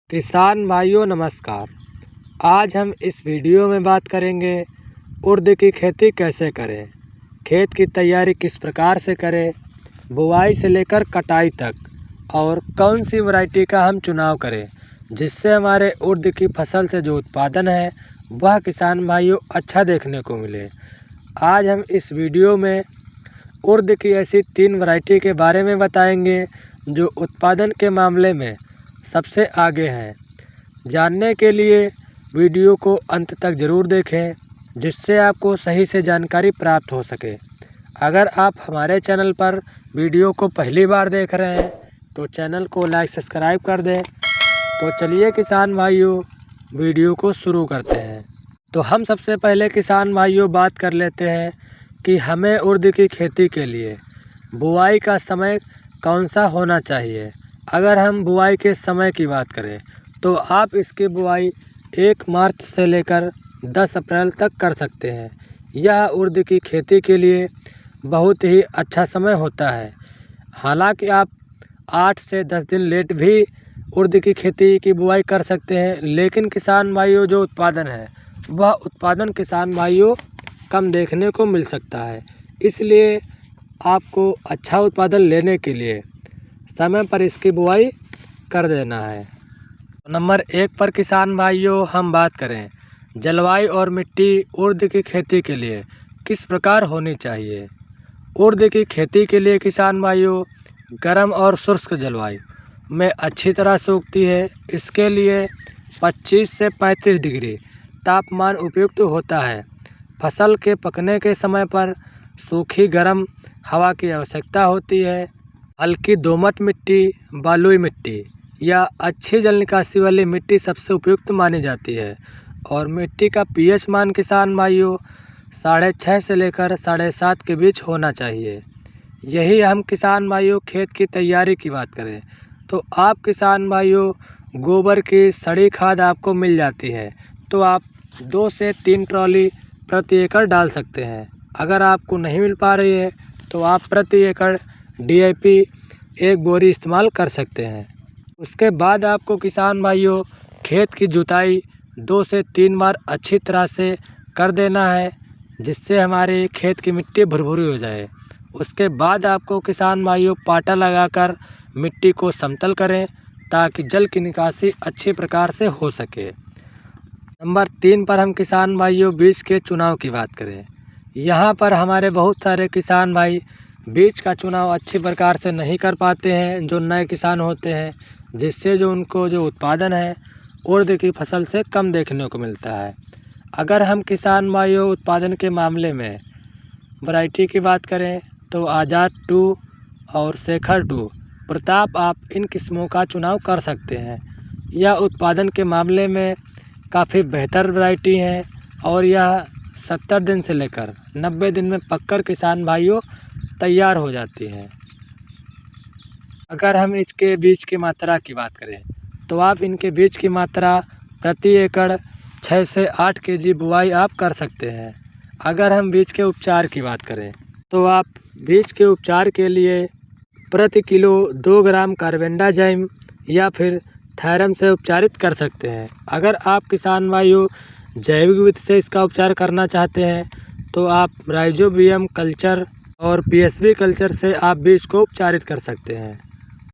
किसान भाइयों नमस्कार। आज हम इस वीडियो में बात करेंगे उर्द की खेती कैसे करें, खेत की तैयारी किस प्रकार से करें, बुआई से लेकर कटाई तक और कौन सी वैरायटी का हम चुनाव करें जिससे हमारे उर्द की फसल से जो उत्पादन है वह किसान भाइयों अच्छा देखने को मिले। आज हम इस वीडियो में उर्द की ऐसी 3 वैरायटी के बारे में बताएंगे जो उत्पादन के मामले में सबसे आगे हैं। जानने के लिए वीडियो को अंत तक ज़रूर देखें जिससे आपको सही से जानकारी प्राप्त हो सके। अगर आप हमारे चैनल पर वीडियो को पहली बार देख रहे हैं तो चैनल को लाइक सब्सक्राइब कर दें। तो चलिए किसान भाइयों वीडियो को शुरू करते हैं। तो हम सबसे पहले किसान भाइयों बात कर लेते हैं कि हमें उर्द की खेती के लिए बुआई का समय कौन सा होना चाहिए। अगर हम बुआई के समय की बात करें तो आप इसकी बुआई 1 मार्च से लेकर 10 अप्रैल तक कर सकते हैं। यह उर्द की खेती के लिए बहुत ही अच्छा समय होता है। हालांकि आप 8 से 10 दिन लेट भी उर्द की खेती की बुआई कर सकते हैं, लेकिन किसान भाइयों जो उत्पादन है वह उत्पादन किसान भाइयों कम देखने को मिल सकता है। इसलिए आपको अच्छा उत्पादन लेने के लिए समय पर इसकी बुआई कर देना है। नंबर 1 पर किसान भाइयों हम बात करें जलवायु और मिट्टी उर्द की खेती के लिए किस प्रकार होनी चाहिए। उर्द की खेती के लिए किसान भाइयों गर्म और शुष्क जलवायु में अच्छी तरह से उगती है। इसके लिए 25 से 35 डिग्री तापमान उपयुक्त होता है। फसल के पकने के समय पर सूखी गर्म हवा की आवश्यकता होती है। हल्की दोमट मिट्टी, बलुई मिट्टी या अच्छी जल निकासी वाली मिट्टी सबसे उपयुक्त मानी जाती है और मिट्टी का पीएच मान किसान भाइयों 6.5 से लेकर 7.5 के बीच होना चाहिए। यही हम किसान भाइयों खेत की तैयारी की बात करें तो आप किसान भाइयों गोबर की सड़ी खाद आपको मिल जाती है तो आप 2 से 3 ट्रॉली प्रति एकड़ डाल सकते हैं। अगर आपको नहीं मिल पा रही है तो आप प्रति एकड़ DAP 1 बोरी इस्तेमाल कर सकते हैं। उसके बाद आपको किसान भाइयों खेत की जुताई 2 से 3 बार अच्छी तरह से कर देना है जिससे हमारे खेत की मिट्टी भुरभुरी हो जाए। उसके बाद आपको किसान भाइयों पाटा लगाकर मिट्टी को समतल करें ताकि जल की निकासी अच्छी प्रकार से हो सके। नंबर 3 पर हम किसान भाइयों बीज के चुनाव की बात करें। यहाँ पर हमारे बहुत सारे किसान भाई बीज का चुनाव अच्छी प्रकार से नहीं कर पाते हैं, जो नए किसान होते हैं, जिससे जो उनको जो उत्पादन है उर्द की फसल से कम देखने को मिलता है। अगर हम किसान भाइयों उत्पादन के मामले में वैरायटी की बात करें तो आज़ाद 2 और शेखर 2 प्रताप आप इन किस्मों का चुनाव कर सकते हैं। यह उत्पादन के मामले में काफ़ी बेहतर वैरायटी हैं और यह 70 दिन से लेकर 90 दिन में पककर किसान भाइयों तैयार हो जाती है। अगर हम इसके बीज की मात्रा की बात करें तो आप इनके बीज की मात्रा प्रति एकड़ 6 से 8 kg बुआई आप कर सकते हैं। अगर हम बीज के उपचार की बात करें तो आप बीज के उपचार के लिए प्रति किलो 2 ग्राम कार्बेंडाजिम या फिर थायरम से उपचारित कर सकते हैं। अगर आप किसान भाइयों जैविक विधि से इसका उपचार करना चाहते हैं तो आप राइजोबियम कल्चर और PSB कल्चर से आप बीज को उपचारित कर सकते हैं।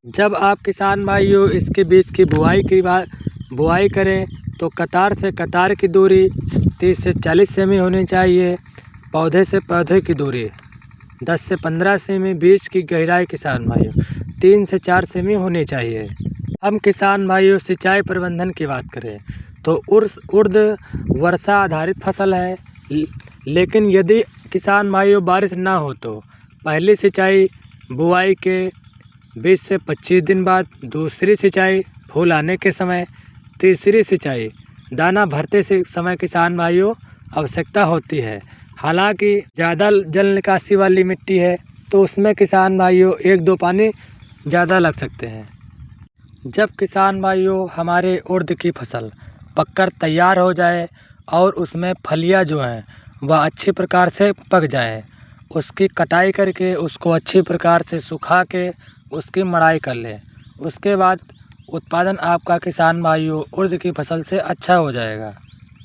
जब आप किसान भाइयों इसके बीज की बुआई करें तो कतार से कतार की दूरी 30 से 40 सेमी होनी चाहिए। पौधे से पौधे की दूरी 10 से 15 सेमी, बीज की गहराई किसान भाइयों 3 से 4 सेमी होनी चाहिए। हम किसान भाइयों सिंचाई प्रबंधन की बात करें तो उर्द वर्षा आधारित फसल है, लेकिन यदि किसान भाइयों बारिश ना हो तो पहली सिंचाई बुआई के 20 से 25 दिन बाद, दूसरी सिंचाई फूल आने के समय, तीसरी सिंचाई दाना भरते से समय किसान भाइयों आवश्यकता होती है। हालांकि ज़्यादा जल निकासी वाली मिट्टी है तो उसमें किसान भाइयों 1-2 पानी ज़्यादा लग सकते हैं। जब किसान भाइयों हमारे उर्द की फसल पककर तैयार हो जाए और उसमें फलियां जो हैं वह अच्छी प्रकार से पक जाएं, उसकी कटाई करके उसको अच्छी प्रकार से सुखा के उसकी मड़ाई कर लें। उसके बाद उत्पादन आपका किसान भाइयों उर्द की फसल से अच्छा हो जाएगा।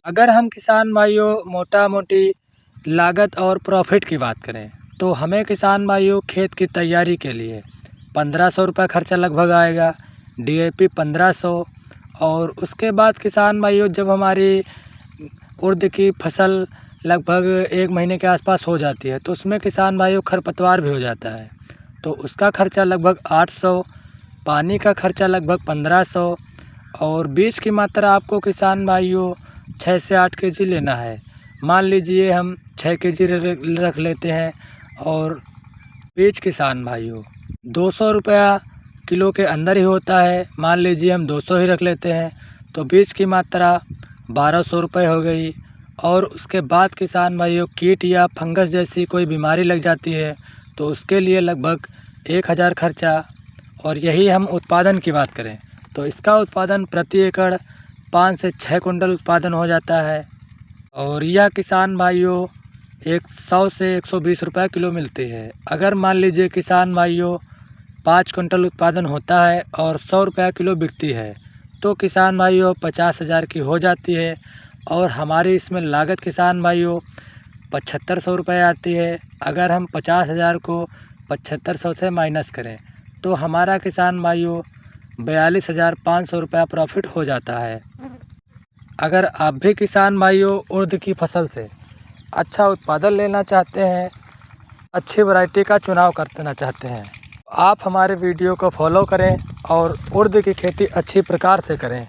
अगर हम किसान भाइयों मोटा मोटी लागत और प्रॉफिट की बात करें तो हमें किसान भाइयों खेत की तैयारी के लिए 1500 रुपये खर्चा लगभग आएगा, DAP 1500। और उसके बाद किसान भाइयों जब हमारी उर्द की फसल लगभग 1 महीने के आसपास हो जाती है तो उसमें किसान भाइयों खरपतवार भी हो जाता है, तो उसका खर्चा लगभग 800, पानी का खर्चा लगभग 1500 और बीज की मात्रा आपको किसान भाइयों 6 से 8 केजी लेना है। मान लीजिए हम 6 केजी रख लेते हैं और बीज किसान भाइयों 200 रुपया किलो के अंदर ही होता है, मान लीजिए हम 200 ही रख लेते हैं तो बीज की मात्रा 1200 रुपये हो गई। और उसके बाद किसान भाइयों कीट या फंगस जैसी कोई बीमारी लग जाती है तो उसके लिए लगभग 1000 खर्चा। और यही हम उत्पादन की बात करें तो इसका उत्पादन प्रति एकड़ 5 से 6 कुंटल उत्पादन हो जाता है और यह किसान भाइयों 100 से 120 रुपये किलो मिलती है। अगर मान लीजिए किसान भाइयों 5 कुंटल उत्पादन होता है और 100 रुपये किलो बिकती है तो किसान भाइयों 50,000 की हो जाती है और हमारी इसमें लागत किसान भाइयों 7500 रुपये आती है। अगर हम 50,000 को 7500 से माइनस करें तो हमारा किसान भाइयों 42,500 रुपया प्रॉफिट हो जाता है। अगर आप भी किसान भाइयों उर्द की फसल से अच्छा उत्पादन लेना चाहते हैं, अच्छी वैरायटी का चुनाव करना चाहते हैं, आप हमारे वीडियो को फॉलो करें और उर्द की खेती अच्छी प्रकार से करें।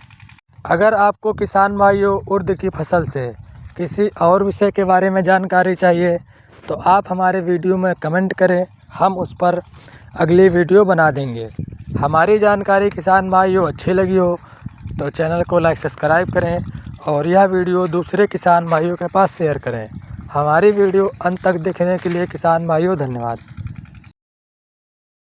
अगर आपको किसान भाइयों उर्द की फसल से किसी और विषय के बारे में जानकारी चाहिए तो आप हमारे वीडियो में कमेंट करें, हम उस पर अगली वीडियो बना देंगे। हमारी जानकारी किसान भाइयों अच्छी लगी हो तो चैनल को लाइक सब्सक्राइब करें और यह वीडियो दूसरे किसान भाइयों के पास शेयर करें। हमारी वीडियो अंत तक देखने के लिए किसान भाइयों धन्यवाद।